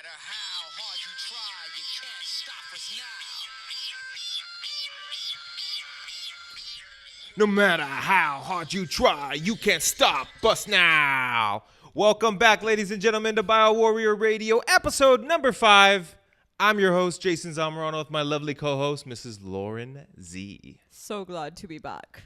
matter how hard you try, you can't stop us now. No matter how hard you try, you can't stop us now. Welcome back, ladies and gentlemen, to Biowarrior Radio, episode number 5. I'm your host, Jason Zamorano, with my lovely co-host, Mrs. Lauren Z. So glad to be back.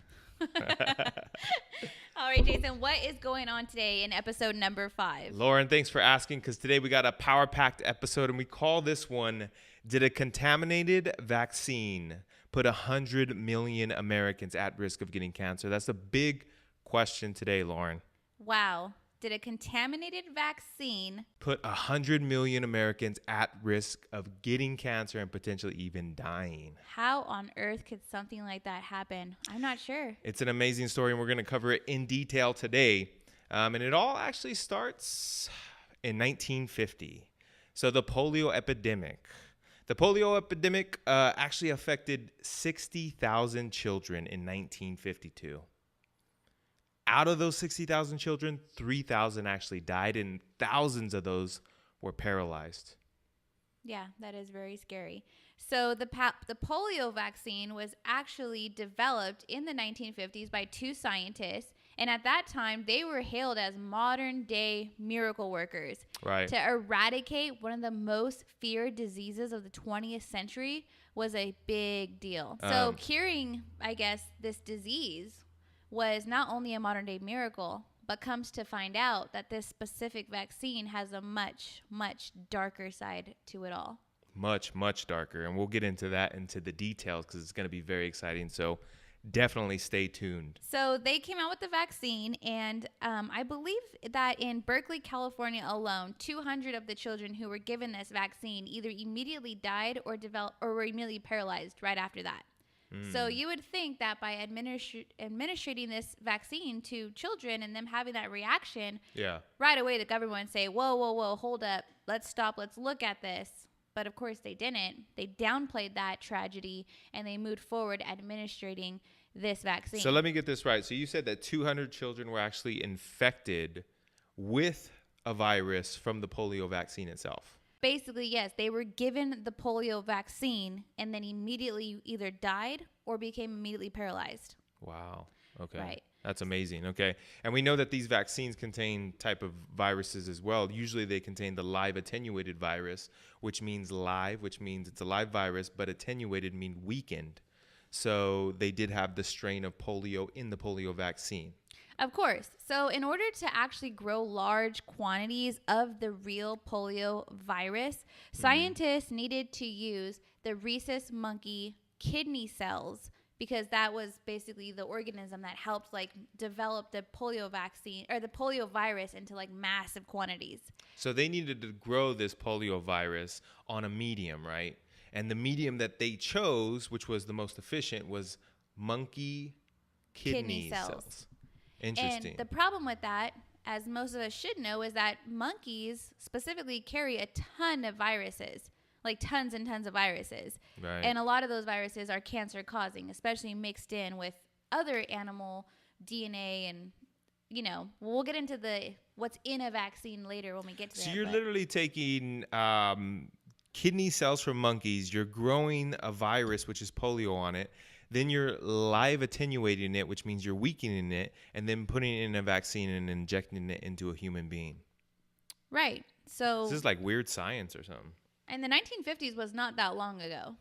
All right, Jason, what is going on today in episode number 5? Lauren, thanks for asking, because today we got a power-packed episode, and we call this one, Did a Contaminated Vaccine Put 100 Million Americans at Risk of Getting Cancer? That's a big question today, Lauren. Wow. Did a contaminated vaccine Put 100 million Americans at risk of getting cancer and potentially even dying? How on earth could something like that happen? I'm not sure. It's an amazing story, and we're going to cover it in detail today. And it all actually starts in 1950. So the polio epidemic. The polio epidemic actually affected 60,000 children in 1952. Out of those 60,000 children, 3,000 actually died, and thousands of those were paralyzed. Yeah, that is very scary. So the polio vaccine was actually developed in the 1950s by 2 scientists. And at that time, they were hailed as modern-day miracle workers. Right. To eradicate one of the most feared diseases of the 20th century was a big deal. So curing, I guess, this disease was not only a modern-day miracle, but comes to find out that this specific vaccine has a much, much darker side to it all. Much, much darker. And we'll get into that, into the details, because it's going to be very exciting. So definitely stay tuned. So they came out with the vaccine, and I believe that in Berkeley, California alone, 200 of the children who were given this vaccine either immediately died or were immediately paralyzed right after that. So you would think that by administrating this vaccine to children and them having that reaction, right away the government would say, whoa, hold up, let's stop, let's look at this. But of course they didn't. They downplayed that tragedy, and they moved forward administrating this vaccine. So let me get this right. So you said that 200 children were actually infected with a virus from the polio vaccine itself. Basically, yes, they were given the polio vaccine and then immediately either died or became immediately paralyzed. Wow. Okay. Right. That's amazing. Okay. And we know that these vaccines contain type of viruses as well. Usually they contain the live attenuated virus, which means it's a live virus, but attenuated means weakened. So they did have the strain of polio in the polio vaccine. Of course. So in order to actually grow large quantities of the real polio virus, scientists needed to use the rhesus monkey kidney cells, because that was basically the organism that helped develop the polio vaccine or the polio virus into massive quantities. So they needed to grow this polio virus on a medium, right? And the medium that they chose, which was the most efficient, was monkey kidney cells. Interesting. And the problem with that, as most of us should know, is that monkeys specifically carry a ton of viruses, like tons and tons of viruses. Right. And a lot of those viruses are cancer causing, especially mixed in with other animal DNA. And, we'll get into what's in a vaccine later when we get to that. So you're literally taking kidney cells from monkeys, you're growing a virus, which is polio, on it. Then you're live attenuating it, which means you're weakening it, and then putting it in a vaccine and injecting it into a human being. Right. So this is like weird science or something. And the 1950s was not that long ago.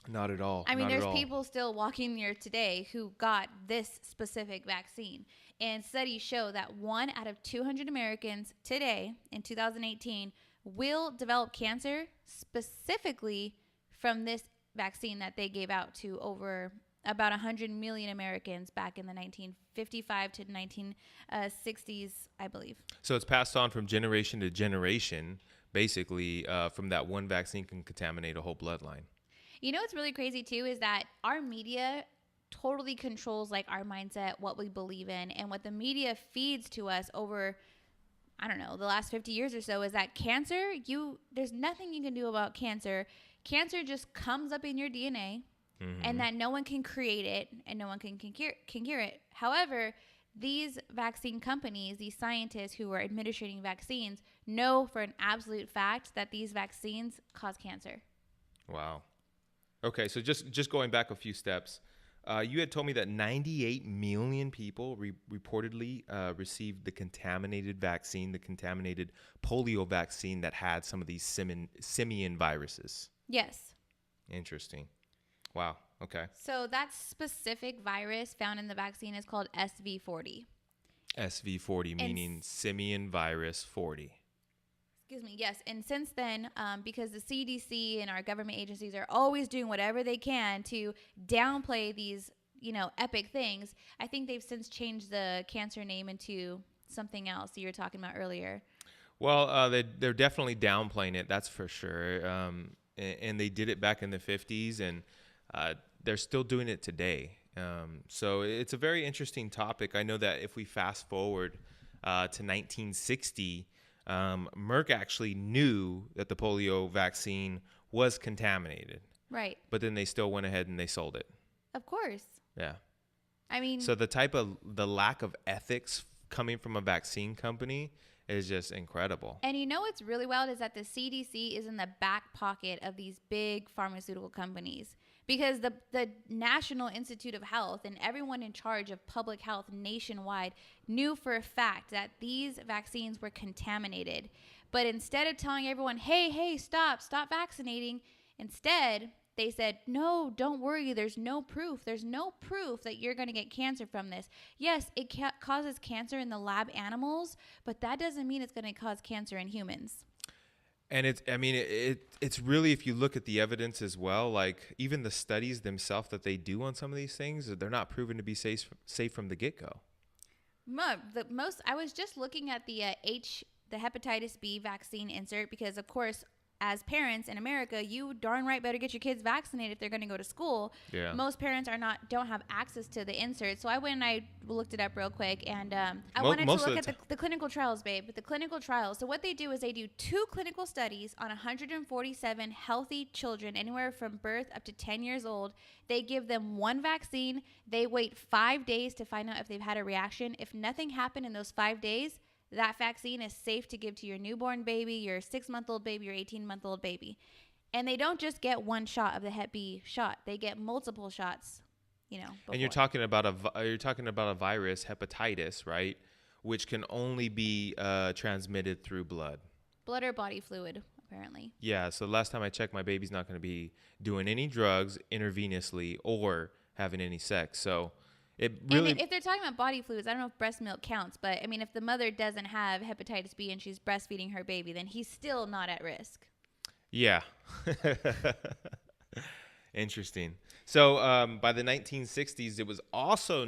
Not at all. I mean, there's people still walking the earth today who got this specific vaccine. And studies show that 1 out of 200 Americans today in 2018 will develop cancer specifically from this vaccine that they gave out to over about 100 million Americans back in the 1955 to 1960s, I believe. So it's passed on from generation to generation. Basically, from that one vaccine can contaminate a whole bloodline. You know what's really crazy too is that our media totally controls our mindset, what we believe in, and what the media feeds to us over, I don't know, the last 50 years or so is that cancer, there's nothing you can do about cancer. Cancer just comes up in your DNA, and that no one can create it and no one can cure it. However, these vaccine companies, these scientists who are administering vaccines, know for an absolute fact that these vaccines cause cancer. Wow. Okay, so just going back a few steps, you had told me that 98 million people reportedly received the contaminated vaccine, the contaminated polio vaccine that had some of these simian viruses. Yes. Interesting. Wow. Okay. So that specific virus found in the vaccine is called SV40. SV40 meaning simian virus 40. Excuse me. Yes. And since then, because the CDC and our government agencies are always doing whatever they can to downplay these, epic things, I think they've since changed the cancer name into something else you were talking about earlier. Well, they're definitely downplaying it. That's for sure. And they did it back in the 50s, and they're still doing it today. So it's a very interesting topic. I know that if we fast forward to 1960, Merck actually knew that the polio vaccine was contaminated. Right. But then they still went ahead and they sold it. Of course. Yeah. I mean, so the lack of ethics coming from a vaccine company is just incredible. And what's really wild is that the CDC is in the back pocket of these big pharmaceutical companies, because the National Institute of Health and everyone in charge of public health nationwide knew for a fact that these vaccines were contaminated. But instead of telling everyone, hey, stop vaccinating, instead they said, no, don't worry. There's no proof. There's no proof that you're going to get cancer from this. Yes, it causes cancer in the lab animals, but that doesn't mean it's going to cause cancer in humans. And it's really, if you look at the evidence as well, like even the studies themselves that they do on some of these things, they're not proven to be safe from the get-go. I was just looking at the hepatitis B vaccine insert, because of course, as parents in America, you darn right better get your kids vaccinated if they're going to go to school. Yeah. Most parents don't have access to the insert. So I went and I looked it up real quick, and I wanted to look at the clinical trials, babe. But the clinical trials. So what they do is they do 2 clinical studies on 147 healthy children, anywhere from birth up to 10 years old. They give them one vaccine. They wait 5 days to find out if they've had a reaction. If nothing happened in those 5 days, that vaccine is safe to give to your newborn baby, your 6-month-old baby, your 18-month-old baby. And they don't just get one shot of the Hep B shot. They get multiple shots, before. And you're talking about a virus, hepatitis, right? Which can only be transmitted through blood. Blood or body fluid, apparently. Yeah, so last time I checked, my baby's not going to be doing any drugs intravenously or having any sex. So it really, and if they're talking about body fluids, I don't know if breast milk counts, but I mean, if the mother doesn't have hepatitis B and she's breastfeeding her baby, then he's still not at risk. Yeah. Interesting. So by the 1960s, it was also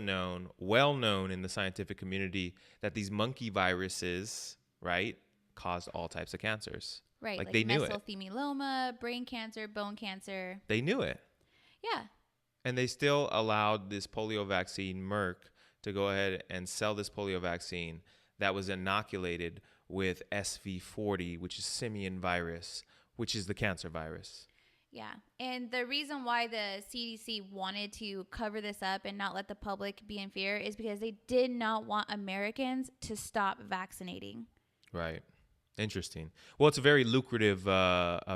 well known in the scientific community that these monkey viruses, right, caused all types of cancers. Right. Like they knew it. Mesothelioma, brain cancer, bone cancer. They knew it. Yeah. And they still allowed this polio vaccine, Merck, to go ahead and sell this polio vaccine that was inoculated with SV40, which is simian virus, which is the cancer virus. Yeah. And the reason why the CDC wanted to cover this up and not let the public be in fear is because they did not want Americans to stop vaccinating. Right. Interesting. Well, it's a very lucrative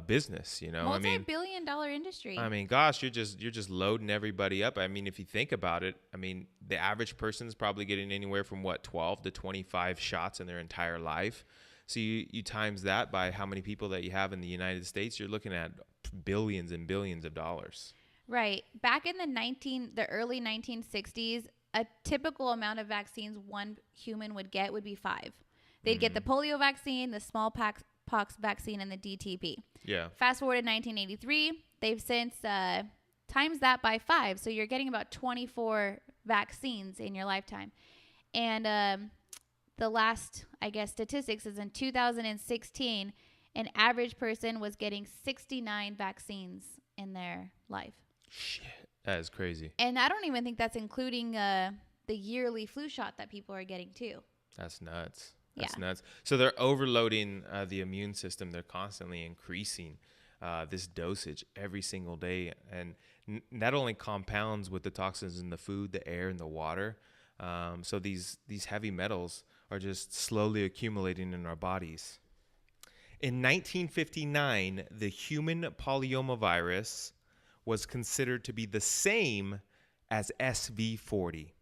business, Multi-billion-dollar industry. I mean, gosh, you're just loading everybody up. I mean, if you think about it, I mean, the average person's probably getting anywhere from 12 to 25 shots in their entire life. So you times that by how many people that you have in the United States, you're looking at billions and billions of dollars. Right. Back in the early 1960s, a typical amount of vaccines one human would get would be 5. They'd get the polio vaccine, the smallpox vaccine, and the DTP. Yeah. Fast forward to 1983, they've since times that by 5. So you're getting about 24 vaccines in your lifetime. And the last, statistics is in 2016, an average person was getting 69 vaccines in their life. Shit, that is crazy. And I don't even think that's including the yearly flu shot that people are getting too. That's nuts. That's nuts. So they're overloading the immune system. They're constantly increasing this dosage every single day. And that only compounds with the toxins in the food, the air, and the water. So these heavy metals are just slowly accumulating in our bodies. In 1959, the human polyomavirus was considered to be the same as SV40.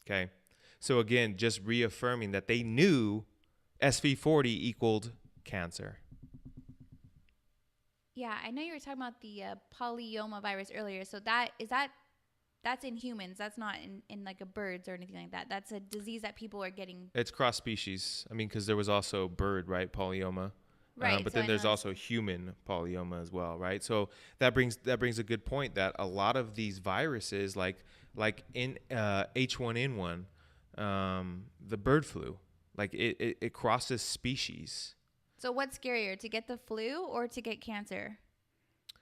Okay. So again, just reaffirming that they knew SV40 equaled cancer. Yeah, I know you were talking about the polyomavirus earlier. So that's in humans. That's not in like a birds or anything like that. That's a disease that people are getting. It's cross species. I mean, because there was also bird, right? Polyoma. Right. But so then I there's know also human polyoma as well, right? So that brings a good point that a lot of these viruses, like in H1N1, the bird flu, like it crosses species. So what's scarier, to get the flu or to get cancer?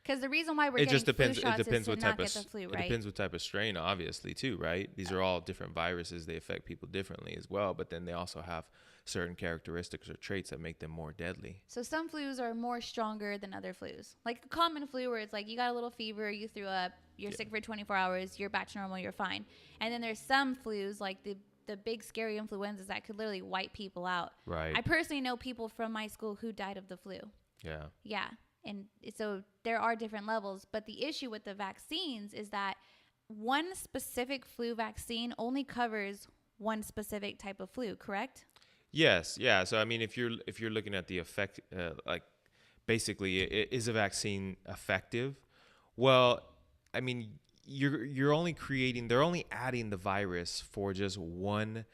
Because the reason why we're It getting just depends. flu It shots depends is what to not type of. get the flu, It right? depends what type of strain, obviously, too, right? These are all different viruses. They affect people differently as well, but then they also have certain characteristics or traits that make them more deadly. So some flus are more stronger than other flus. Like the common flu where it's like you got a little fever, you threw up, you're sick for 24 hours, you're back to normal, you're fine. And then there's some flus like the big scary influenzas that could literally wipe people out. Right. I personally know people from my school who died of the flu. Yeah. Yeah. And so there are different levels. But the issue with the vaccines is that one specific flu vaccine only covers one specific type of flu, correct? Yes. Yeah. So I mean, if you're looking at the effect, like basically, is a vaccine effective? Well, I mean, you're only creating. They're only adding the virus for just one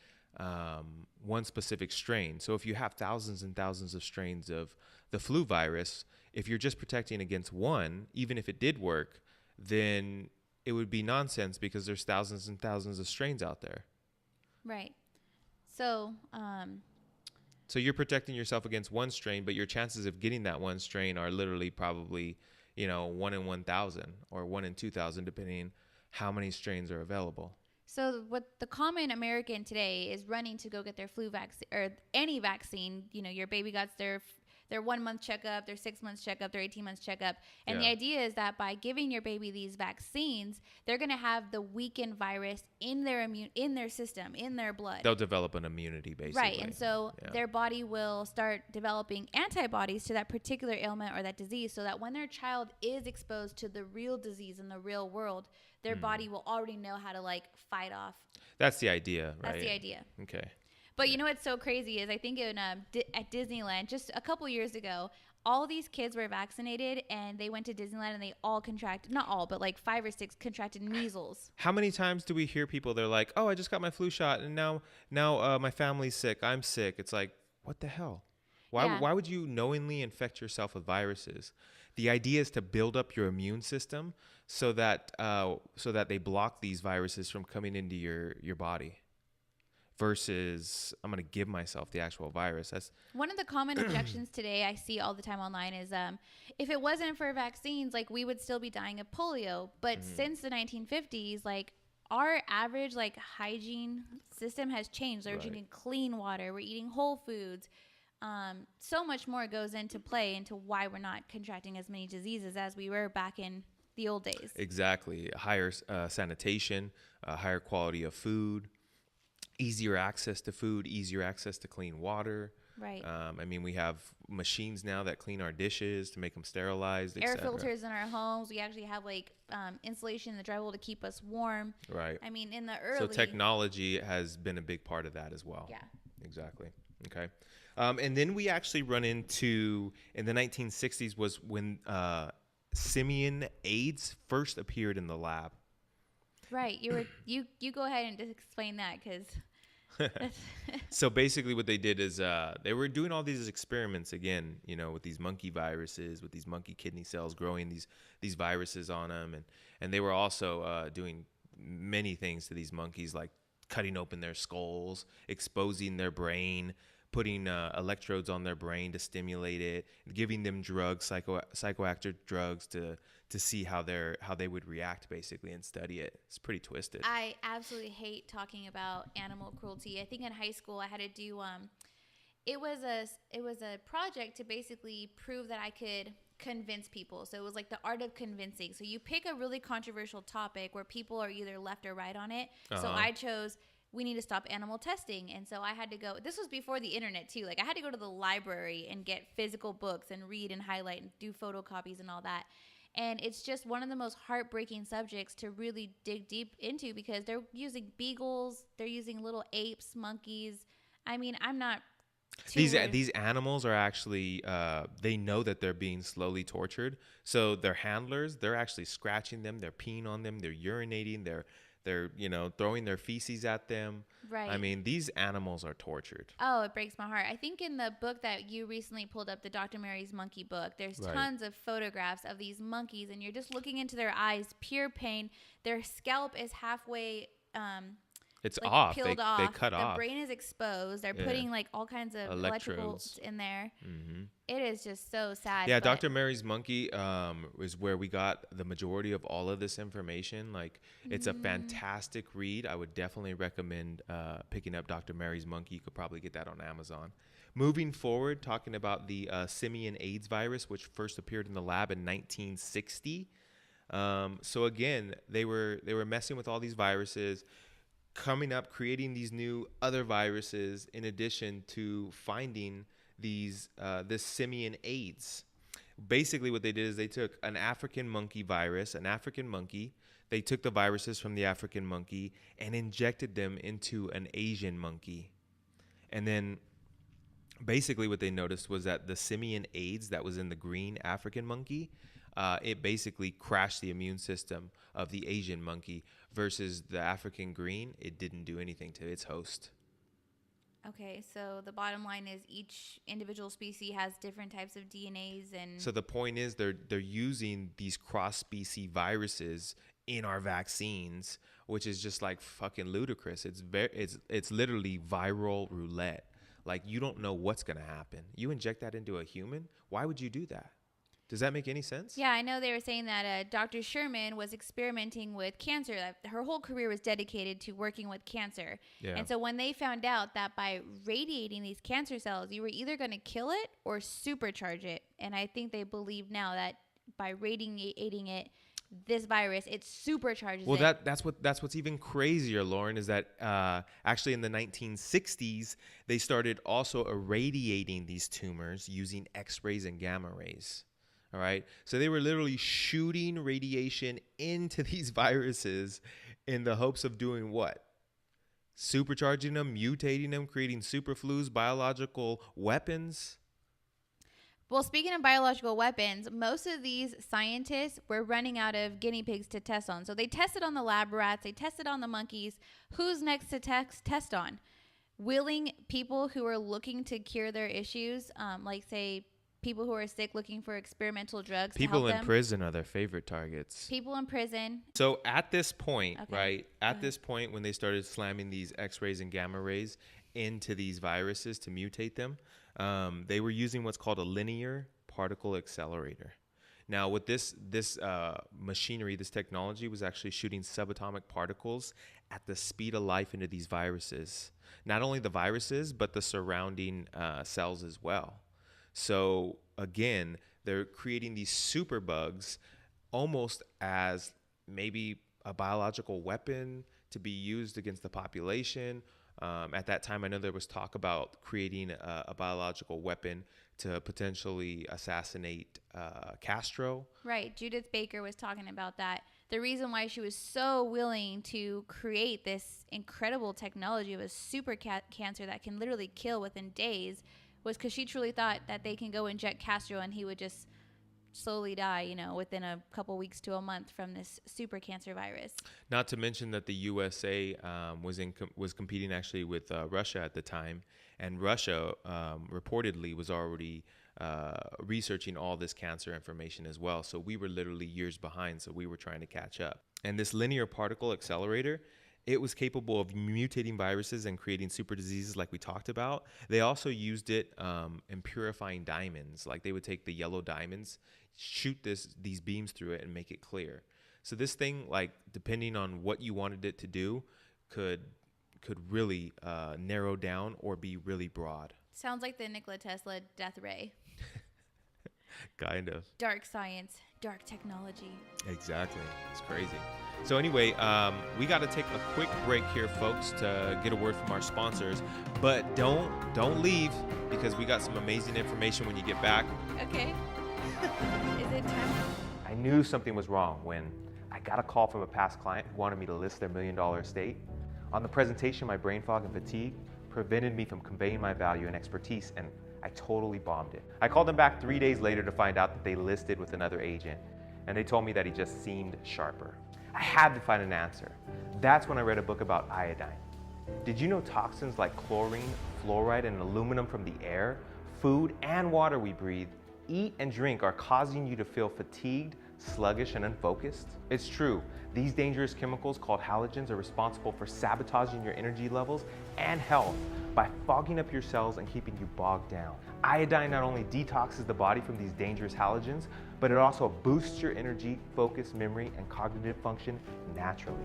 specific strain. So if you have thousands and thousands of strains of the flu virus, if you're just protecting against one, even if it did work, then it would be nonsense because there's thousands and thousands of strains out there. Right. So, So you're protecting yourself against one strain, but your chances of getting that one strain are literally probably, 1 in 1,000 or 1 in 2,000, depending how many strains are available. So what the common American today is running to go get their flu vaccine or any vaccine. Your baby got their 1 month checkup, their 6 months checkup, their 18 months checkup. And the idea is that by giving your baby these vaccines, they're going to have the weakened virus in their system, in their blood. They'll develop an immunity, basically. Right. And so their body will start developing antibodies to that particular ailment or that disease, so that when their child is exposed to the real disease in the real world, their body will already know how to fight off. That's the idea, right? That's the idea. Okay. But you know what's so crazy is I think at Disneyland just a couple years ago, all these kids were vaccinated and they went to Disneyland and they all contracted, not all, but 5 or 6 contracted measles. How many times do we hear people, they're like, oh, I just got my flu shot and now my family's sick. I'm sick. It's like, what the hell? Why would you knowingly infect yourself with viruses? The idea is to build up your immune system so that they block these viruses from coming into your body. Versus, I'm going to give myself the actual virus. That's one of the common objections today I see all the time online is if it wasn't for vaccines, we would still be dying of polio. But since the 1950s, our average hygiene system has changed. We're drinking clean water. We're eating whole foods. So much more goes into play into why we're not contracting as many diseases as we were back in the old days. Exactly. Higher sanitation, higher quality of food. Easier access to food, easier access to clean water. Right. I mean, we have machines now that clean our dishes to make them sterilized. Air filters in our homes. We actually have insulation in the drywall to keep us warm. Right. I mean, in the early. So technology has been a big part of that as well. Yeah. Exactly. Okay. And then we actually run into, in the 1960s was when simian AIDS first appeared in the lab. Right. You go ahead and just explain that because. So basically what they did is they were doing all these experiments again, with these monkey viruses, with these monkey kidney cells, growing these viruses on them. And they were also doing many things to these monkeys, like cutting open their skulls, exposing their brain, putting electrodes on their brain to stimulate it, giving them drugs, psychoactive drugs to see how they would react basically and study it. It's pretty twisted. I absolutely hate talking about animal cruelty. I think in high school I had to do it was a project to basically prove that I could convince people. So it was the art of convincing. So you pick a really controversial topic where people are either left or right on it. So I chose we need to stop animal testing. And so I had to go, this was before the internet too. Like I had to go to the library and get physical books and read and highlight and do photocopies and all that. And it's just one of the most heartbreaking subjects to really dig deep into because they're using beagles, they're using little apes, monkeys. I mean, I'm not These animals are actually they know that they're being slowly tortured. So their handlers, they're actually scratching them, they're peeing on them, they're urinating, they're throwing their feces at them. Right. I mean, these animals are tortured. Oh, it breaks my heart. I think in the book that you recently pulled up, the Dr. Mary's monkey book, there's Right. tons of photographs of these monkeys, and you're just looking into their eyes, pure pain. Their scalp is halfway It's like off. peeled They off. cut the off. brain is exposed. They're Yeah. putting like all kinds of Electrodes. electricals in there. Mm-hmm. It is just so sad. Yeah, but- Dr. Mary's monkey is where we got the majority of all of this information. Like, it's a fantastic read. I would definitely recommend picking up Dr. Mary's monkey. You could probably get that on Amazon. Moving forward, talking about the simian AIDS virus, which first appeared in the lab in 1960. So again, they were messing with all these viruses, coming up, creating these new other viruses, in addition to finding these this simian AIDS. Basically, what they did is they took an African monkey virus, an African monkey. They took the viruses from the African monkey and injected them into an Asian monkey. And then basically what they noticed was that the simian AIDS that was in the green African monkey, it basically crashed the immune system of the Asian monkey, versus the African green, it didn't do anything to its host. Okay, so the bottom line is each individual species has different types of DNAs and So the point is they're using these cross-species viruses in our vaccines, which is just like fucking ludicrous. It's literally viral roulette. Like, you don't know what's going to happen. You inject that into a human? Why would you do that? Does that make any sense? yeah, I know they were saying that Dr. Sherman was experimenting with cancer. That her whole career was dedicated to working with cancer. Yeah. And so when they found out that by radiating these cancer cells, you were either going to kill it or supercharge it. And I think they believe now that by radiating it, this virus, it supercharges Well, it. that's what's even crazier, Lauren, is that actually in the 1960s, they started also irradiating these tumors using X-rays and gamma rays. All right. So they were literally shooting radiation into these viruses in the hopes of doing what? Supercharging them, mutating them, creating superflus, biological weapons. Well, speaking of biological weapons, most of these scientists were running out of guinea pigs to test on. So they tested on the lab rats, they tested on the monkeys. Who's next to test on? Willing people who are looking to cure their issues, like say people who are sick looking for experimental drugs. People to help in them. prison are their favorite targets. People in prison. So at this point, Okay. right, at this point when they started slamming these X-rays and gamma rays into these viruses to mutate them, they were using what's called a linear particle accelerator. Now, with this machinery, this technology was actually shooting subatomic particles at the speed of light into these viruses. Not only the viruses, but the surrounding cells as well. So again, they're creating these super bugs almost as maybe a biological weapon to be used against the population. At that time, I know there was talk about creating a biological weapon to potentially assassinate Castro. Right. Judith Baker was talking about that. The reason why she was so willing to create this incredible technology of a super cancer that can literally kill within days was because she truly thought that they can go inject Castro and he would just slowly die, within a couple weeks to a month from this super cancer virus. Not to mention that the USA was competing actually with Russia at the time, and Russia reportedly was already researching all this cancer information as well. So we were literally years behind, so we were trying to catch up. And this linear particle accelerator, it was capable of mutating viruses and creating super diseases like we talked about. They also used it in purifying diamonds. Like they would take the yellow diamonds, shoot these beams through it and make it clear. So this thing, like depending on what you wanted it to do, could really narrow down or be really broad. Sounds like the Nikola Tesla death ray. Kind of. Dark science, dark technology. Exactly. It's crazy. So anyway, we got to take a quick break here, folks, to get a word from our sponsors. But don't leave, because we got some amazing information when you get back. Okay. Is it time? I knew something was wrong when I got a call from a past client who wanted me to list their $1 million estate. On the presentation, my brain fog and fatigue prevented me from conveying my value and expertise, and I totally bombed it. I called them back 3 days later to find out that they listed with another agent, and they told me that he just seemed sharper. I had to find an answer. That's when I read a book about iodine. Did you know toxins like chlorine, fluoride, and aluminum from the air, food, and water we breathe, eat, and drink are causing you to feel fatigued, sluggish, and unfocused? It's true. These dangerous chemicals called halogens are responsible for sabotaging your energy levels and health by fogging up your cells and keeping you bogged down. Iodine not only detoxes the body from these dangerous halogens, but it also boosts your energy, focus, memory, and cognitive function naturally.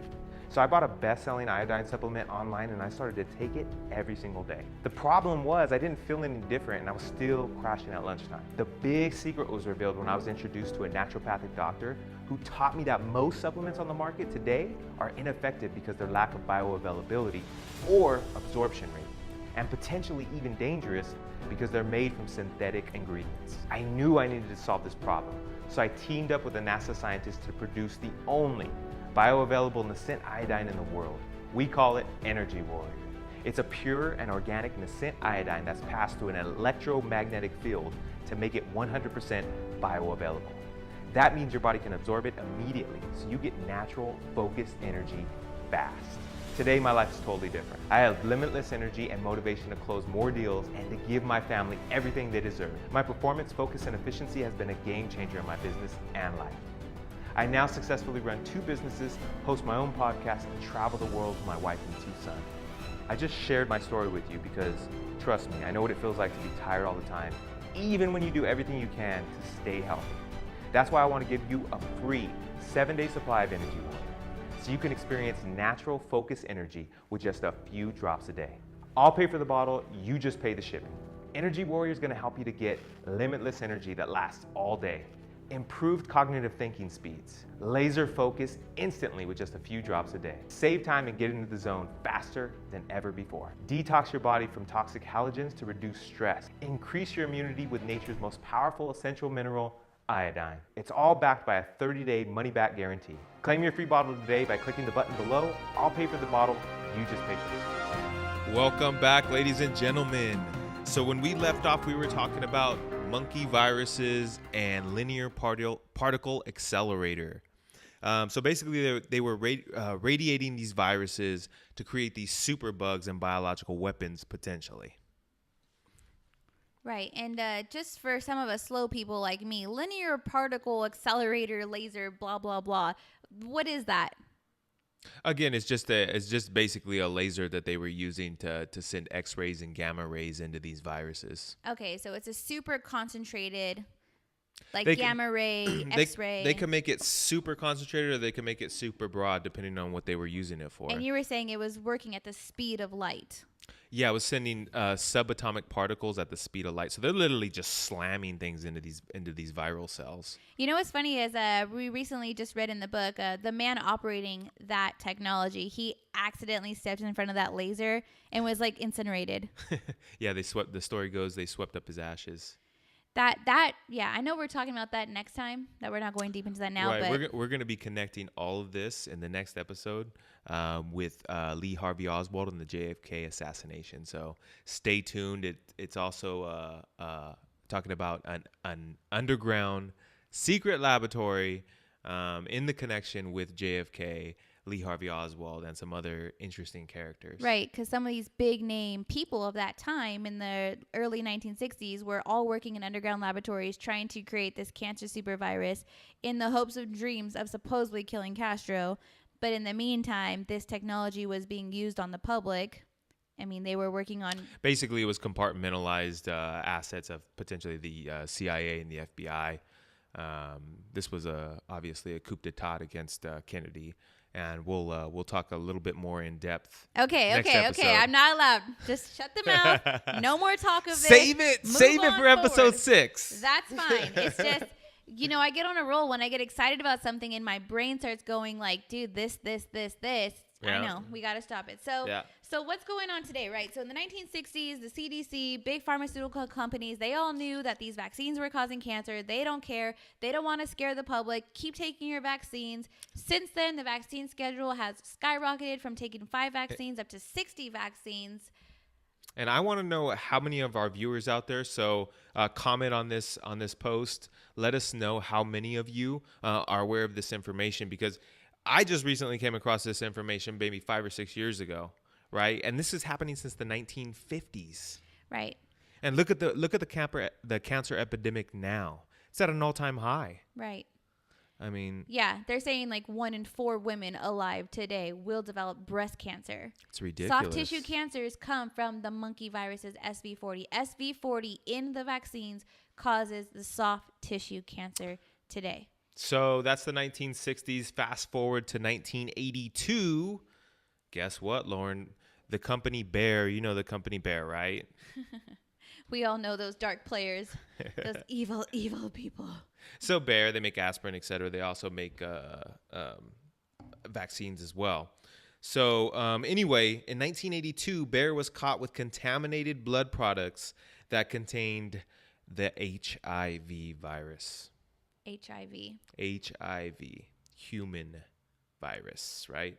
So I bought a best-selling iodine supplement online and I started to take it every single day. The problem was I didn't feel any different and I was still crashing at lunchtime. The big secret was revealed when I was introduced to a naturopathic doctor who taught me that most supplements on the market today are ineffective because their lack of bioavailability or absorption rate, and potentially even dangerous because they're made from synthetic ingredients. I knew I needed to solve this problem, so I teamed up with a NASA scientist to produce the only bioavailable nascent iodine in the world. We call it Energy Warrior. It's a pure and organic nascent iodine that's passed through an electromagnetic field to make it 100% bioavailable. That means your body can absorb it immediately, so you get natural, focused energy fast. Today, my life is totally different. I have limitless energy and motivation to close more deals and to give my family everything they deserve. My performance, focus, and efficiency has been a game changer in my business and life. I now successfully run 2 businesses, host my own podcast, and travel the world with my wife and 2 sons. I just shared my story with you because, trust me, I know what it feels like to be tired all the time, even when you do everything you can to stay healthy. That's why I want to give you a free 7-day supply of Energy Warrior, so you can experience natural focus energy with just a few drops a day. I'll pay for the bottle, you just pay the shipping. Energy Warrior is going to help you to get limitless energy that lasts all day, improved cognitive thinking speeds, laser focus instantly with just a few drops a day. Save time and get into the zone faster than ever before. Detox your body from toxic halogens to reduce stress. Increase your immunity with nature's most powerful essential mineral, iodine. It's all backed by a 30-day money-back guarantee. Claim your free bottle today by clicking the button below. I'll pay for the bottle, you just pay for it. Welcome back, ladies and gentlemen. So when we left off, we were talking about monkey viruses and linear particle accelerator. So basically, they were radiating these viruses to create these super bugs and biological weapons potentially. Right, and just for some of us slow people like me, linear particle accelerator laser, blah blah blah. What is that? Again, it's just basically a laser that they were using to send X-rays and gamma rays into these viruses. Okay, so it's a super concentrated, like They gamma ray, X-ray. They can make it super concentrated, or they can make it super broad, depending on what they were using it for. And you were saying it was working at the speed of light. Yeah, it was sending subatomic particles at the speed of light. So they're literally just slamming things into these viral cells. You know what's funny is we recently just read in the book, the man operating that technology, he accidentally stepped in front of that laser and was like incinerated. Yeah, the story goes they swept up his ashes. Yeah, I know we're talking about that next time, that we're not going deep into that now. Right, but we're going to be connecting all of this in the next episode with Lee Harvey Oswald and the JFK assassination. So stay tuned. It's also talking about an underground secret laboratory in the connection with JFK, Lee Harvey Oswald, and some other interesting characters. Right, because some of these big name people of that time in the early 1960s were all working in underground laboratories trying to create this cancer super virus in the hopes of dreams of supposedly killing Castro. But in the meantime, this technology was being used on the public. I mean, they were working on... Basically, it was compartmentalized assets of potentially the CIA and the FBI. This was obviously a coup d'etat against Kennedy. and we'll talk a little bit more in depth. Okay, next okay, episode. okay. I'm not allowed. Just shut the mouth. No more talk of this. Save it Move for on episode forward. 6. That's fine. It's just, I get on a roll when I get excited about something and my brain starts going like, dude, this. Yeah. I know. We got to stop it. So, Yeah. so what's going on today, right? So in the 1960s, the CDC, big pharmaceutical companies, they all knew that these vaccines were causing cancer. They don't care. They don't want to scare the public. Keep taking your vaccines. Since then, the vaccine schedule has skyrocketed from taking 5 vaccines up to 60 vaccines. And I want to know how many of our viewers out there. So comment on this post. Let us know how many of you are aware of this information, because I just recently came across this information maybe 5 or 6 years ago, right? And this is happening since the 1950s. Right. And look at the cancer epidemic now. It's at an all-time high. Right. I mean, Yeah, they're saying like 1 in 4 women alive today will develop breast cancer. it's ridiculous. Soft tissue cancers come from the monkey viruses SV40. SV40 in the vaccines causes the soft tissue cancer today. So that's the 1960s. Fast forward to 1982. Guess what, Lauren? The company Bayer. You know the company Bayer, right? We all know those dark players, those evil, evil people. So Bayer, they make aspirin, etc. They also make vaccines as well. So anyway, in 1982, Bayer was caught with contaminated blood products that contained the HIV virus. HIV, human virus, right?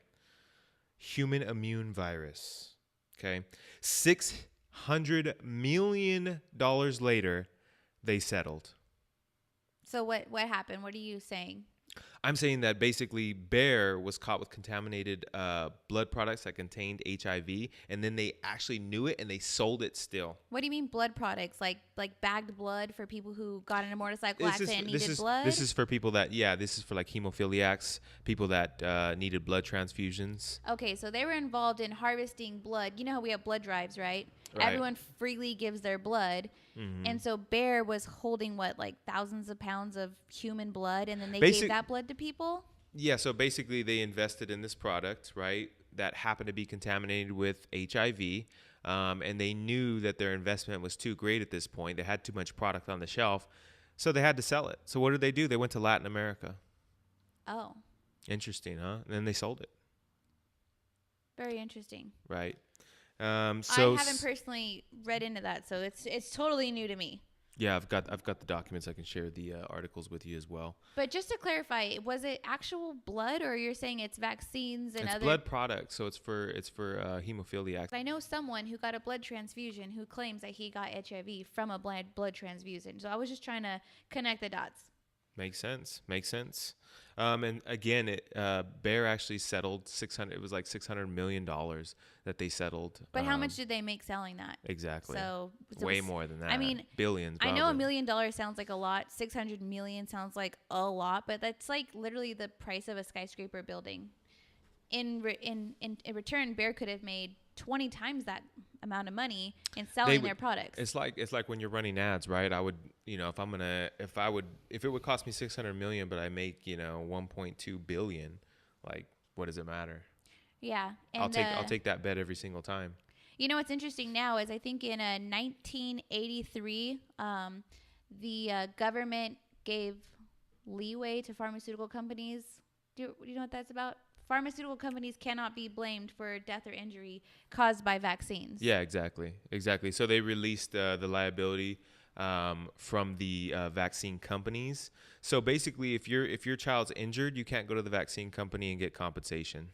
Human immune virus. Okay. $600 million later, they settled. So what happened? What are you saying? I'm saying that basically Bayer was caught with contaminated blood products that contained HIV, and then they actually knew it and they sold it still. What do you mean blood products? Like bagged blood for people who got in a motorcycle accident and needed blood? This is for people that, this is for like hemophiliacs, people that needed blood transfusions. Okay, so they were involved in harvesting blood. You know how we have blood drives, right? Right. Everyone freely gives their blood. Mm-hmm. And so Bayer was holding like thousands of pounds of human blood, and then they Basic- gave that blood to people? Yeah, so basically they invested in this product, right, that happened to be contaminated with HIV, and they knew that their investment was too great at this point. They had too much product on the shelf, so they had to sell it. So what did they do? They went to Latin America. Oh, Interesting, huh? And then they sold it, very interesting. right? So I haven't personally read into that, so it's totally new to me. yeah, I've got the documents. I can share the articles with you as well. But just to clarify, was it actual blood, or you're saying it's vaccines and It's other blood products, so it's for hemophiliacs. I know someone who got a blood transfusion who claims that he got HIV from a blood transfusion. So I was just trying to connect the dots. Makes sense. And again, Bayer actually settled $600. It was like $600 million that they settled. But how much did they make selling that? Exactly. So Way it was- more than that. I mean, billions. I know $1 probably. million sounds like a lot. 600 million sounds like a lot, but that's like literally the price of a skyscraper building. In return, Bayer could have made 20 times that amount of money in selling their products. It's like when you're running ads, right? I would, if it would cost me 600 million, but I make 1.2 billion, like what does it matter? Yeah, and I'll take that bet every single time. You know what's interesting now is I think in 1983, the government gave leeway to pharmaceutical companies. Do you know what that's about? Pharmaceutical companies cannot be blamed for death or injury caused by vaccines. Yeah, exactly. So they released the liability from the vaccine companies. So basically, if your child's injured, you can't go to the vaccine company and get compensation.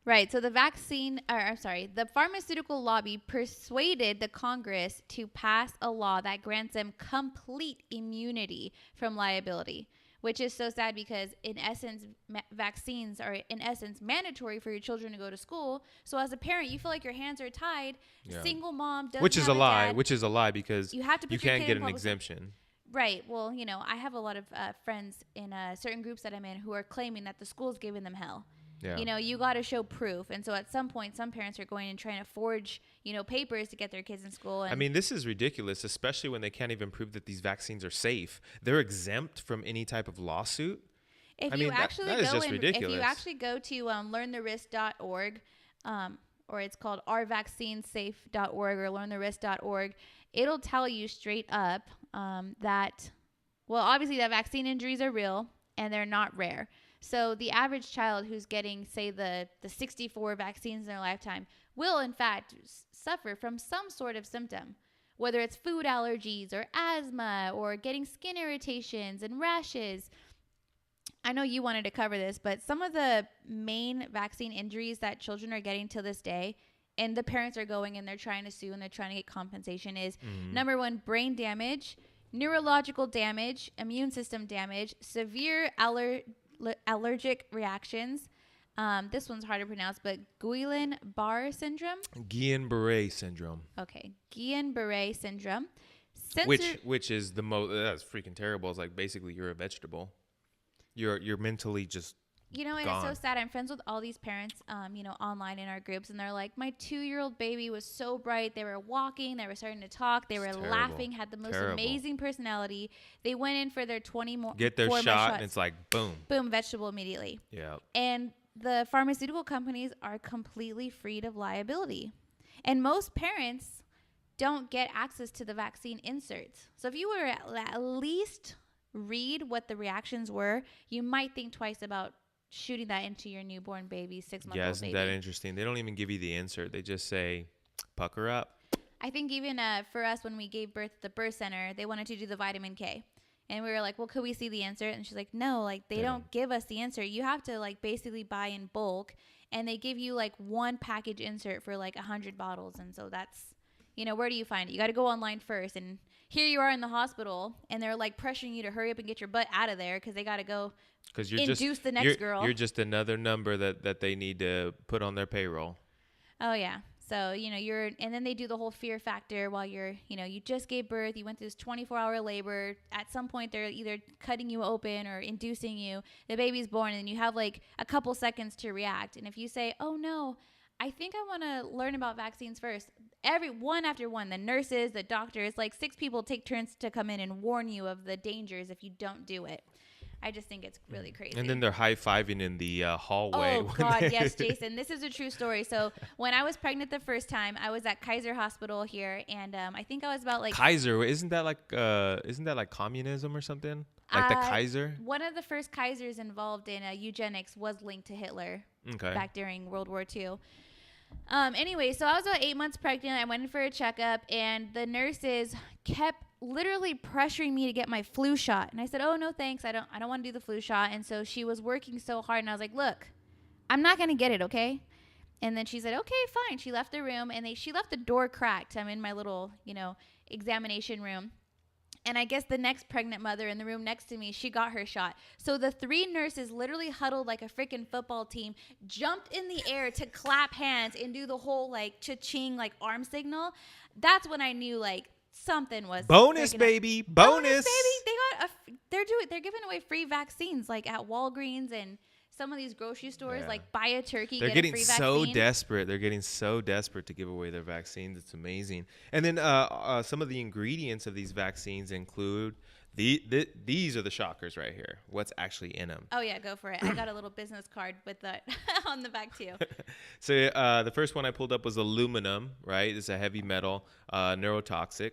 Right. So the pharmaceutical lobby persuaded the Congress to pass a law that grants them complete immunity from liability, which is so sad because in essence, vaccines are in essence mandatory for your children to go to school. So as a parent, you feel like your hands are tied. Yeah. Single mom doesn't Which is have a lie. dad. Which is a lie because You have to put you your can't kid get in an public- exemption. Right. Well, I have a lot of friends in certain groups that I'm in who are claiming that the school's giving them hell. Yeah. You got to show proof. And so at some point, some parents are going and trying to forge, papers to get their kids in school. And I mean, this is ridiculous, especially when they can't even prove that these vaccines are safe. They're exempt from any type of lawsuit. If I you mean, actually that is go just and if ridiculous. you actually go to learntherisk.org, or it's called ourvaccinesafe.org or learntherisk.org, it'll tell you straight up that, well, obviously that vaccine injuries are real and they're not rare. So the average child who's getting, say, the 64 vaccines in their lifetime will, in fact, suffer from some sort of symptom, whether it's food allergies or asthma or getting skin irritations and rashes. I know you wanted to cover this, but some of the main vaccine injuries that children are getting to this day, and the parents are going and they're trying to sue and they're trying to get compensation, is number one, brain damage, neurological damage, immune system damage, severe allergic reactions. This one's hard to pronounce, but Guillain-Barré syndrome. Guillain-Barré syndrome. Okay, Guillain-Barré syndrome. Which is the most, that's freaking terrible. It's like basically you're a vegetable. You're mentally just and gone. it's so sad. I'm friends with all these parents, online in our groups, and they're like, my 2-year-old baby was so bright. They were walking, they were starting to talk, they were laughing, had the most amazing personality. They went in for their 20 more get their shot, and it's like boom, vegetable immediately. Yeah. And the pharmaceutical companies are completely freed of liability, and most parents don't get access to the vaccine inserts. So if you were at least read what the reactions were, you might think twice about shooting that into your newborn baby, 6-month-old baby. Yeah, isn't that interesting? They don't even give you the insert. They just say, pucker up. I think even for us, when we gave birth at the birth center, they wanted to do the vitamin K. And we were like, well, could we see the insert? And she's like, no, like they don't give us the insert. You have to like basically buy in bulk. And they give you like one package insert for like 100 bottles. And so that's, where do you find it? You got to go online first. And here you are in the hospital, and they're like pressuring you to hurry up and get your butt out of there because they got to go induce the next girl. You're just another number that they need to put on their payroll. Oh, yeah. So, and then they do the whole fear factor while you just gave birth, you went through this 24-hour labor. At some point, they're either cutting you open or inducing you. The baby's born, and you have like a couple seconds to react. And if you say, oh, no, I think I want to learn about vaccines first. One after one, the nurses, the doctors, like 6 people take turns to come in and warn you of the dangers if you don't do it. I just think it's really crazy. And then they're high-fiving in the hallway. Oh, God, yes, Jason. This is a true story. So when I was pregnant the first time, I was at Kaiser Hospital here, and I think I was about like... Kaiser, isn't that like communism or something? Like the Kaiser? One of the first Kaisers involved in eugenics was linked to Hitler back during World War II. Anyway, so I was about 8 months pregnant. I went in for a checkup, and the nurses kept literally pressuring me to get my flu shot. And I said, oh, no, thanks. I don't want to do the flu shot. And so she was working so hard, and I was like, look, I'm not going to get it, okay? And then she said, okay, fine. She left the room, and she left the door cracked. I'm in my little, examination room. And I guess the next pregnant mother in the room next to me, she got her shot. So the 3 nurses literally huddled like a freaking football team, jumped in the air to clap hands and do the whole like cha-ching like arm signal. That's when I knew like something was bonus, baby. Bonus, baby. They're giving away free vaccines like at Walgreens and some of these grocery stores, like buy a turkey, they're get getting a free so vaccine. desperate. They're getting so desperate to give away their vaccines. It's amazing. And then some of the ingredients of these vaccines include these are the shockers right here. What's actually in them? Oh yeah, go for it. I got a little business card with that on the back too. So the first one I pulled up was aluminum. Right, it's a heavy metal, neurotoxic.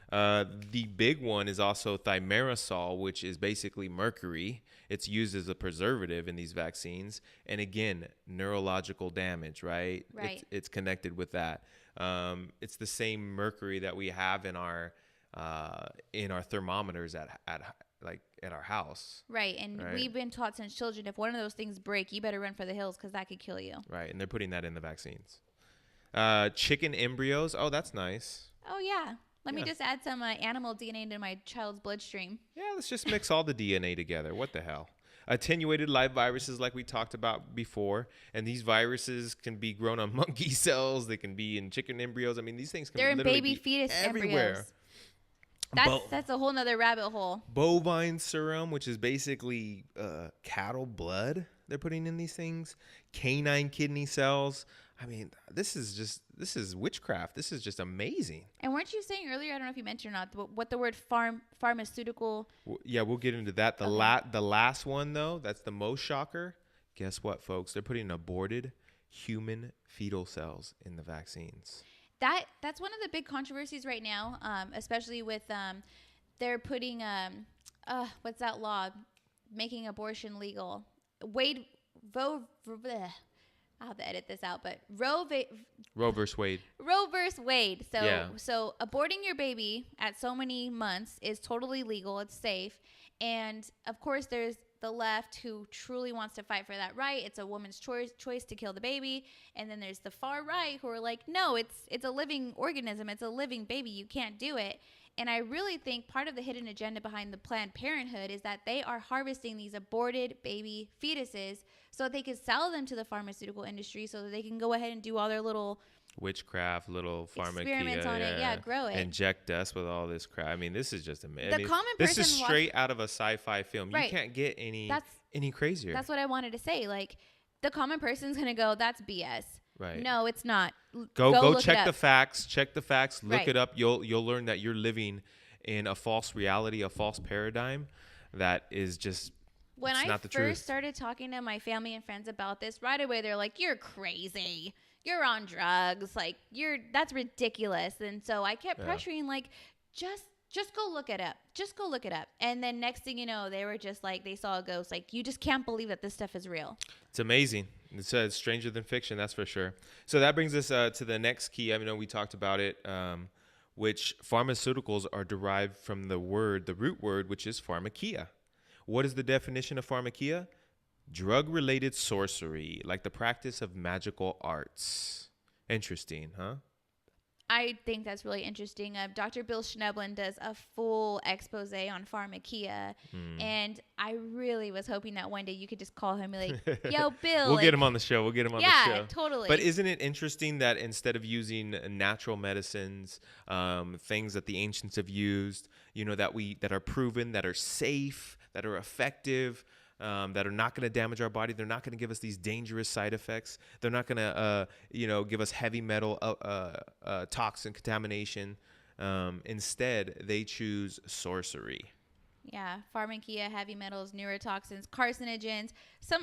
The big one is also thimerosal, which is basically mercury. It's used as a preservative in these vaccines. And again, neurological damage, right? Right. It's connected with that. It's the same mercury that we have in our thermometers at our house. Right. And we've been taught since children, if one of those things break, you better run for the hills because that could kill you. Right. And they're putting that in the vaccines. Chicken embryos. Oh, that's nice. Oh, yeah. Let me just add some animal DNA into my child's bloodstream. Yeah, let's just mix all the DNA together. What the hell? Attenuated live viruses like we talked about before. And these viruses can be grown on monkey cells. They can be in chicken embryos. I mean, these things can They're in literally baby be fetus everywhere. Embryos. That's a whole nother rabbit hole. Bovine serum, which is basically cattle blood they're putting in these things. Canine kidney cells. I mean, this is witchcraft. This is just amazing. And weren't you saying earlier, I don't know if you mentioned or not, what the word pharmaceutical. Yeah, we'll get into that. Okay. The last one though, that's the most shocker. Guess what, folks? They're putting aborted human fetal cells in the vaccines. That's one of the big controversies right now, especially with they're putting what's that law making abortion legal? Wade bleh. I'll have to edit this out, but Roe versus Wade. Roe versus Wade. So Yeah. so aborting your baby at so many months is totally legal. It's safe. And of course there's the left who truly wants to fight for that right. It's a woman's choice to kill the baby. And then there's the far right who are like, no, it's a living organism. It's a living baby. You can't do it. And I really think part of the hidden agenda behind the Planned Parenthood is that they are harvesting these aborted baby fetuses so that they can sell them to the pharmaceutical industry so that they can go ahead and do all their little Witchcraft, little experiments pharmacia, on it. Yeah, grow it. Inject us with all this crap. I mean, this is just amazing. The common this is person straight out of a sci-fi film. Right. You can't get any crazier. That's what I wanted to say. Like, the common person's going to go, that's BS. Right. No, it's not. Go look check it the up. facts. Check the facts. Look Right. it up. You'll learn that you're living in a false reality, a false paradigm that is just When it's I not the first truth. started talking to my family and friends about this, right away they're like, "You're crazy. You're on drugs. Like, that's ridiculous." And so I kept pressuring, like, just go look it up. Just go look it up. And then next thing you know, they were just like, they saw a ghost. Like, you just can't believe that this stuff is real. It's amazing. It's stranger than fiction, that's for sure. So that brings us to the next key. I know we talked about it, which pharmaceuticals are derived from the root word, which is pharmakia. What is the definition of pharmakia? Drug-related sorcery, like the practice of magical arts. Interesting, huh? I think that's really interesting. Dr. Bill Schneblin does a full expose on pharmakia, and I really was hoping that one day you could just call him and be like, "Yo, Bill." We'll like, get him on the show. We'll get him on the show. Yeah, totally. But isn't it interesting that instead of using natural medicines, things that the ancients have used, that are proven, that are safe, that are effective, that are not going to damage our body, they're not going to give us these dangerous side effects, they're not going to, give us heavy metal toxin contamination. Instead, they choose sorcery. Yeah, pharmakia, heavy metals, neurotoxins, carcinogens.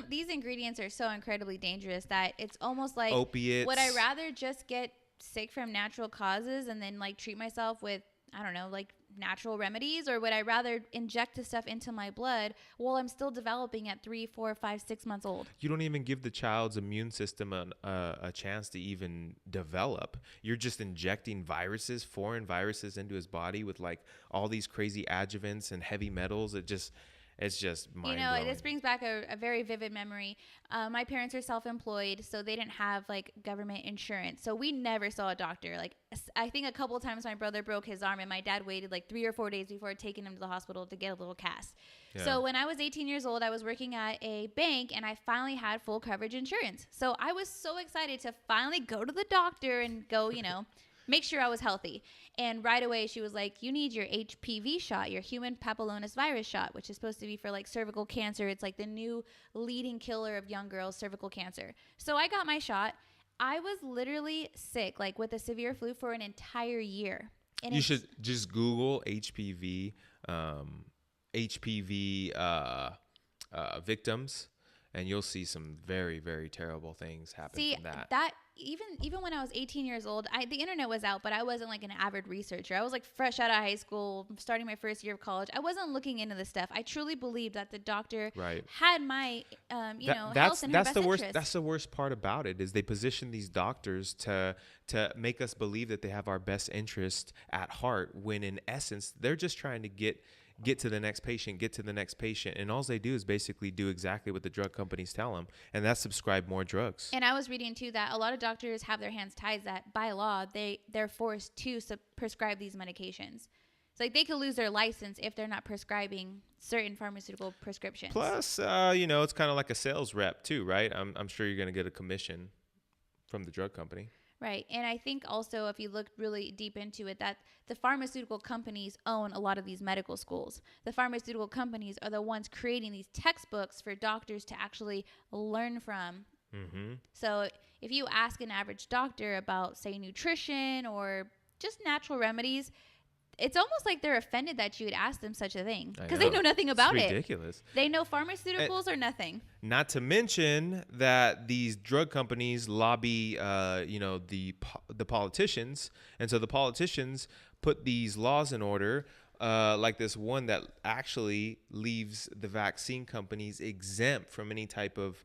These ingredients are so incredibly dangerous that it's almost like, Opiates. would I rather just get sick from natural causes and then like treat myself with, I don't know, like natural remedies, or would I rather inject the stuff into my blood while I'm still developing at 3, 4, 5, 6 months old? You don't even give the child's immune system a chance to even develop. You're just injecting foreign viruses into his body with like all these crazy adjuvants and heavy metals. It's just mind-blowing. This brings back a very vivid memory. My parents are self-employed, so they didn't have like government insurance. So we never saw a doctor. Like, I think a couple of times my brother broke his arm and my dad waited like 3 or 4 days before taking him to the hospital to get a little cast. Yeah. So when I was 18 years old, I was working at a bank and I finally had full coverage insurance. So I was so excited to finally go to the doctor and go, make sure I was healthy. And right away she was like, you need your HPV shot, your human papillomavirus virus shot, which is supposed to be for like cervical cancer. It's like the new leading killer of young girls, cervical cancer. So I got my shot. I was literally sick, like with a severe flu for an entire year. And you should just Google HPV victims, and you'll see some very, very terrible things happen from that. Even when I was 18 years old, the internet was out, but I wasn't like an avid researcher. I was like fresh out of high school, starting my first year of college. I wasn't looking into this stuff. I truly believed that the doctor had my, health in her best interest. That's the worst part about it is they position these doctors to make us believe that they have our best interest at heart, when in essence they're just trying to get to the next patient, and all they do is basically do exactly what the drug companies tell them, and that's subscribe more drugs. And I was reading too that a lot of doctors have their hands tied, that by law they're forced to prescribe these medications. It's like they could lose their license if they're not prescribing certain pharmaceutical prescriptions. Plus, it's kind of like a sales rep too, right? I'm sure you're going to get a commission from the drug company. Right. And I think also, if you look really deep into it, that the pharmaceutical companies own a lot of these medical schools. The pharmaceutical companies are the ones creating these textbooks for doctors to actually learn from. Mm-hmm. So if you ask an average doctor about, say, nutrition or just natural remedies, it's almost like they're offended that you would ask them such a thing because they know nothing about it's it. ridiculous. They know pharmaceuticals or nothing. Not to mention that these drug companies lobby, the politicians, and so the politicians put these laws in order, like this one that actually leaves the vaccine companies exempt from any type of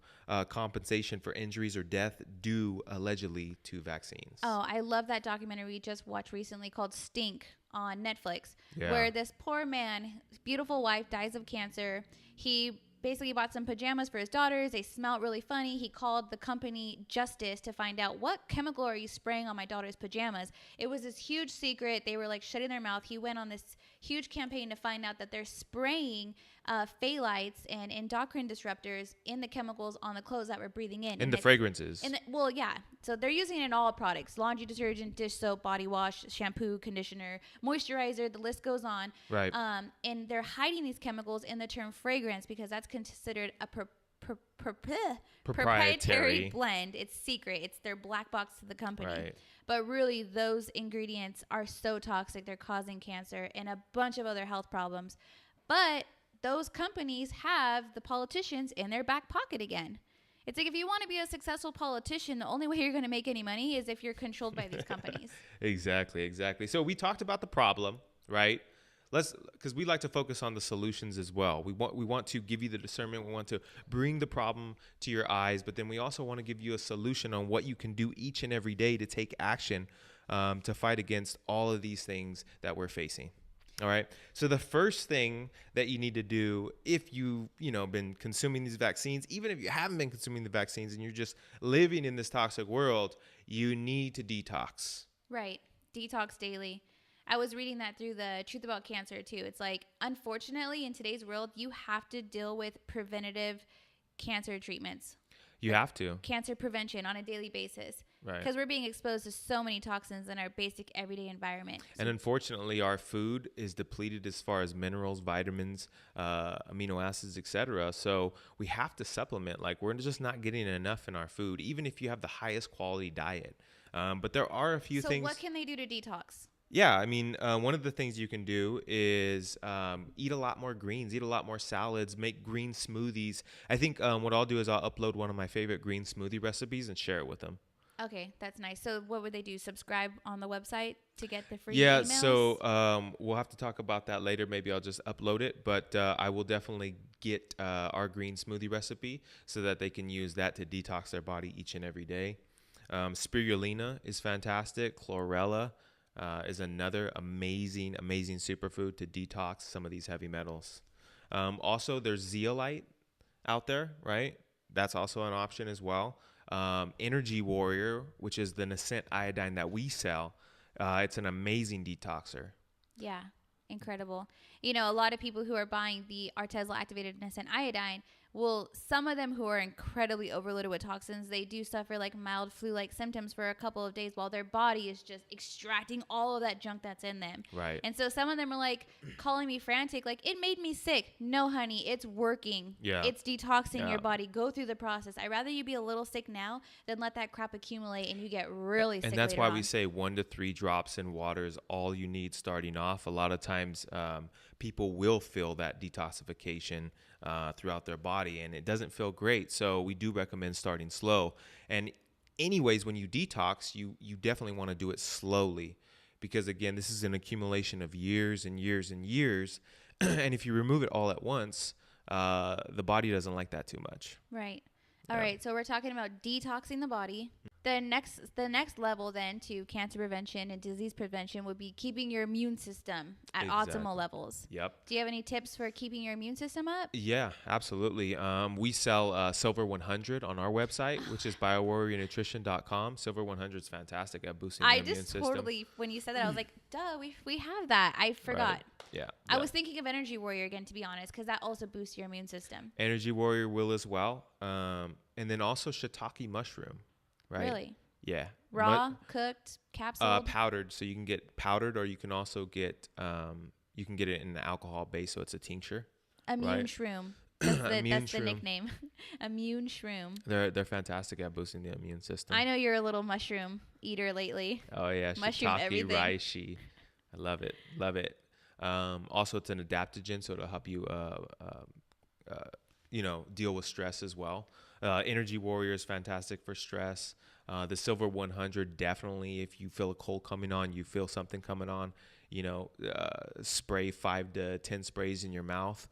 compensation for injuries or death due allegedly to vaccines. Oh, I love that documentary we just watched recently called Stink on Netflix, Yeah. where this poor man, his beautiful wife, dies of cancer. He basically bought some pajamas for his daughters. They smelled really funny. He called the company Justice to find out, what chemical are you spraying on my daughter's pajamas? It was this huge secret. They were like shutting their mouth. He went on this huge campaign to find out that they're spraying phthalates and endocrine disruptors in the chemicals on the clothes that we're breathing in. And the fragrances. Well, yeah. So they're using it in all products: laundry detergent, dish soap, body wash, shampoo, conditioner, moisturizer. The list goes on. Right. And they're hiding these chemicals in the term fragrance because that's considered a proprietary blend. It's secret. It's their black box to the company. Right. But really, those ingredients are so toxic, they're causing cancer and a bunch of other health problems. But those companies have the politicians in their back pocket again. It's like, if you want to be a successful politician, the only way you're going to make any money is if you're controlled by these companies. Exactly. So we talked about the problem, right? Because we like to focus on the solutions as well. We want to give you the discernment. We want to bring the problem to your eyes, but then we also want to give you a solution on what you can do each and every day to take action to fight against all of these things that we're facing. All right. So the first thing that you need to do, if you've been consuming these vaccines, even if you haven't been consuming the vaccines and you're just living in this toxic world, you need to detox. Right. Detox daily. I was reading that through the Truth About Cancer too. It's like, unfortunately, in today's world, you have to deal with preventative cancer treatments. You have to. Cancer prevention on a daily basis. Right. Because we're being exposed to so many toxins in our basic everyday environment. And unfortunately, our food is depleted as far as minerals, vitamins, amino acids, etc. So we have to supplement. Like, we're just not getting enough in our food, even if you have the highest quality diet. But there are a few things. So what can they do to detox? Yeah, I mean, one of the things you can do is eat a lot more greens, eat a lot more salads, make green smoothies. I think what I'll do is I'll upload one of my favorite green smoothie recipes and share it with them. Okay, that's nice. So what would they do? Subscribe on the website to get the free emails? So we'll have to talk about that later. Maybe I'll just upload it, but I will definitely get our green smoothie recipe so that they can use that to detox their body each and every day. Spirulina is fantastic. Chlorella is another amazing superfood to detox some of these heavy metals. Also, there's zeolite out there, right? That's also an option as well. Energy Warrior, which is the nascent iodine that we sell, it's an amazing detoxer. Yeah, incredible. A lot of people who are buying the Artezla activated nascent iodine, well, some of them who are incredibly overloaded with toxins, they do suffer like mild flu-like symptoms for a couple of days while their body is just extracting all of that junk that's in them. Right. And so some of them are like calling me frantic, like, it made me sick. No, honey, it's working. Yeah. It's detoxing your body. Go through the process. I'd rather you be a little sick now than let that crap accumulate and you get really sick. And that's later why on. we say 1 to 3 drops in water is all you need starting off. A lot of times people will feel that detoxification throughout their body, and it doesn't feel great. So we do recommend starting slow. And anyways, when you detox, you definitely want to do it slowly, because again, this is an accumulation of years and years and years. And if you remove it all at once, the body doesn't like that too much. Right. All right. So we're talking about detoxing the body. The next level then to cancer prevention and disease prevention would be keeping your immune system at optimal levels. Yep. Do you have any tips for keeping your immune system up? Yeah, absolutely. We sell Silver 100 on our website, which is biowarriornutrition.com. Silver 100 is fantastic at boosting the immune system. When you said that, I was like, duh, we have that. I forgot. Right. Yeah. I was thinking of Energy Warrior again, to be honest, because that also boosts your immune system. Energy Warrior will as well. And then also shiitake mushroom. Right? Really? Yeah. Raw, cooked, capsuled? Powdered. So you can get powdered, or you can also get it in an alcohol base, so it's a tincture. Immune right? shroom. That's the shroom. nickname. Immune shroom. They're fantastic at boosting the immune system. I know you're a little mushroom eater lately. Oh yeah, Mushroom shiitake, everything. reishi. I love it. Love it. Also, it's an adaptogen, so it'll help you, deal with stress as well. Energy Warrior is fantastic for stress. The Silver 100, definitely, if you feel a cold coming on, you feel something coming on, spray 5 to 10 sprays in your mouth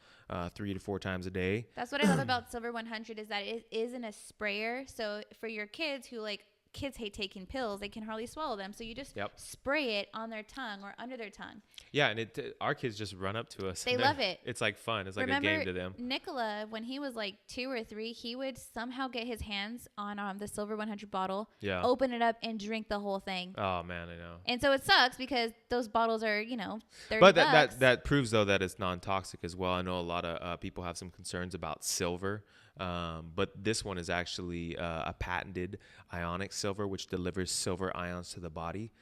3 to 4 times a day. That's what I love about Silver 100 is that it isn't a sprayer. So for your kids who kids hate taking pills, they can hardly swallow them. So you just spray it on their tongue or under their tongue. Yeah, and our kids just run up to us. They love it. It's like fun. It's like Remember, a game to them. Nicola, when he was like 2 or 3, he would somehow get his hands on the Silver 100 bottle, open it up, and drink the whole thing. Oh man, I know. And so it sucks because those bottles are, $30. But that proves though that it's non-toxic as well. I know a lot of people have some concerns about silver. But this one is actually a patented ionic silver, which delivers silver ions to the body.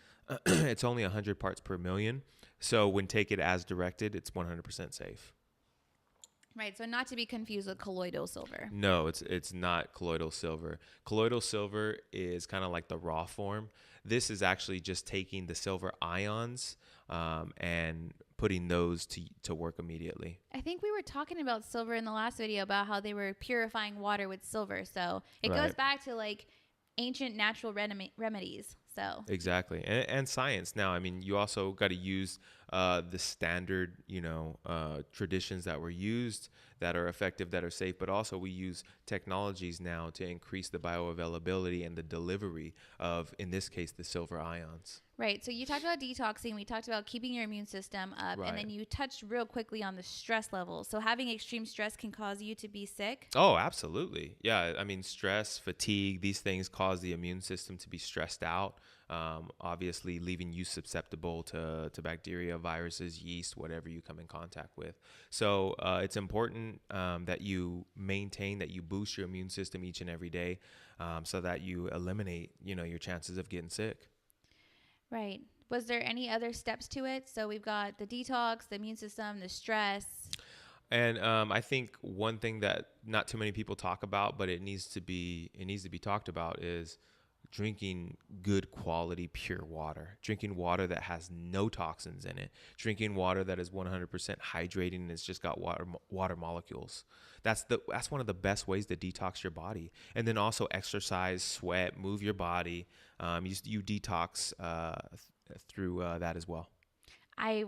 It's only 100 parts per million. So when taken as directed, it's 100% safe. Right. So not to be confused with colloidal silver. No, it's not colloidal silver. Colloidal silver is kind of like the raw form. This is actually just taking the silver ions and putting those to work immediately. I think we were talking about silver in the last video about how they were purifying water with silver. So it goes back to ancient natural remedies. So exactly. And science. Now, I mean, you also got to use the standard, traditions that were used that are effective, that are safe, but also we use technologies now to increase the bioavailability and the delivery of, in this case, the silver ions. Right. So you talked about detoxing. We talked about keeping your immune system up. And then you touched real quickly on the stress levels. So having extreme stress can cause you to be sick? Oh, absolutely. Yeah. I mean, stress, fatigue, these things cause the immune system to be stressed out. Obviously leaving you susceptible to bacteria, viruses, yeast, whatever you come in contact with. So it's important that you maintain, that you boost your immune system each and every day so that you eliminate, your chances of getting sick. Right. Was there any other steps to it? So we've got the detox, the immune system, the stress. And I think one thing that not too many people talk about, but it needs to be talked about is drinking good quality pure water, drinking water that has no toxins in it, drinking water that is 100% hydrating and it's just got water molecules. That's one of the best ways to detox your body. And then also exercise, sweat, move your body. You detox through that as well. I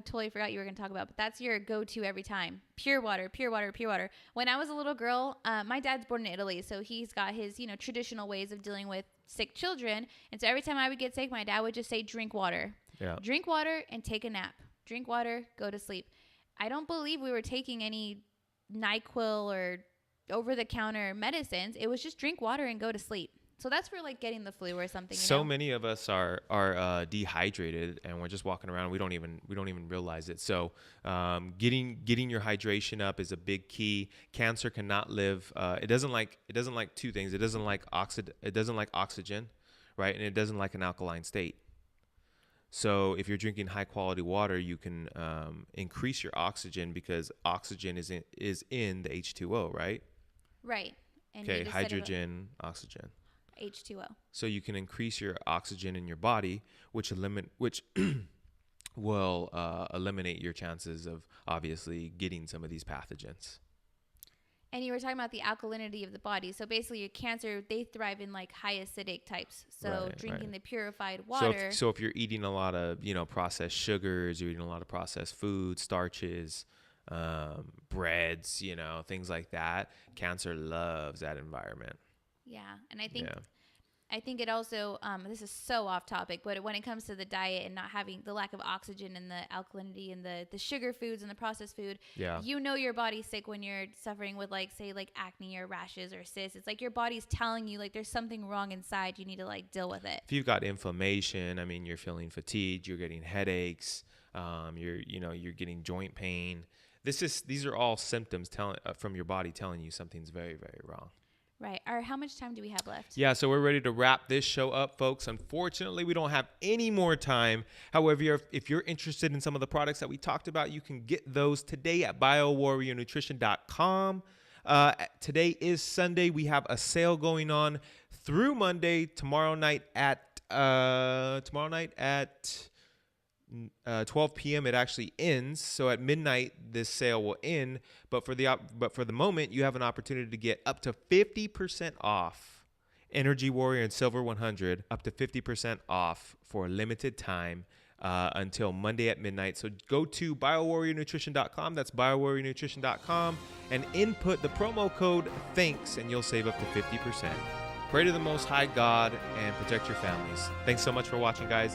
totally forgot you were going to talk about, but that's your go-to every time. Pure water, pure water, pure water. When I was a little girl, my dad's born in Italy, so he's got his, traditional ways of dealing with sick children. And so every time I would get sick, my dad would just say, drink water. Yeah. Drink water and take a nap. Drink water, go to sleep. I don't believe we were taking any NyQuil or over-the-counter medicines. It was just drink water and go to sleep. So that's for getting the flu or something. So many of us are dehydrated, and we're just walking around. We don't even realize it. So getting your hydration up is a big key. Cancer cannot live. It doesn't like two things. It doesn't like oxygen, right? And it doesn't like an alkaline state. So if you're drinking high quality water, you can increase your oxygen because oxygen is in the H2O, right? Right. And okay, hydrogen, oxygen. H2O. So you can increase your oxygen in your body, which will eliminate your chances of obviously getting some of these pathogens. And you were talking about the alkalinity of the body. So basically your cancer, they thrive in high acidic types. So drinking the purified water. So if you're eating a lot of, processed sugars, you're eating a lot of processed foods, starches, breads, things like that, cancer loves that environment. Yeah. And I think it also, this is so off topic, but when it comes to the diet and not having the lack of oxygen and the alkalinity and the sugar foods and the processed food, your body's sick when you're suffering with say acne or rashes or cysts. It's your body's telling you there's something wrong inside. You need to deal with it. If you've got inflammation, you're feeling fatigued, you're getting headaches, you're getting joint pain. These are all symptoms from your body telling you something's very, very wrong. Right. How much time do we have left? Yeah, so we're ready to wrap this show up, folks. Unfortunately, we don't have any more time. However, if you're interested in some of the products that we talked about, you can get those today at biowarriornutrition.com. Today is Sunday. We have a sale going on through Monday. Tomorrow night at 12 p.m. it actually ends. So at midnight this sale will end. But for the moment, you have an opportunity to get up to 50% off Energy Warrior and Silver 100, up to 50% off for a limited time until Monday at midnight. So go to biowarriornutrition.com. That's biowarriornutrition.com and input the promo code THANKS and you'll save up to 50%. Pray to the Most High God and protect your families. Thanks so much for watching, guys.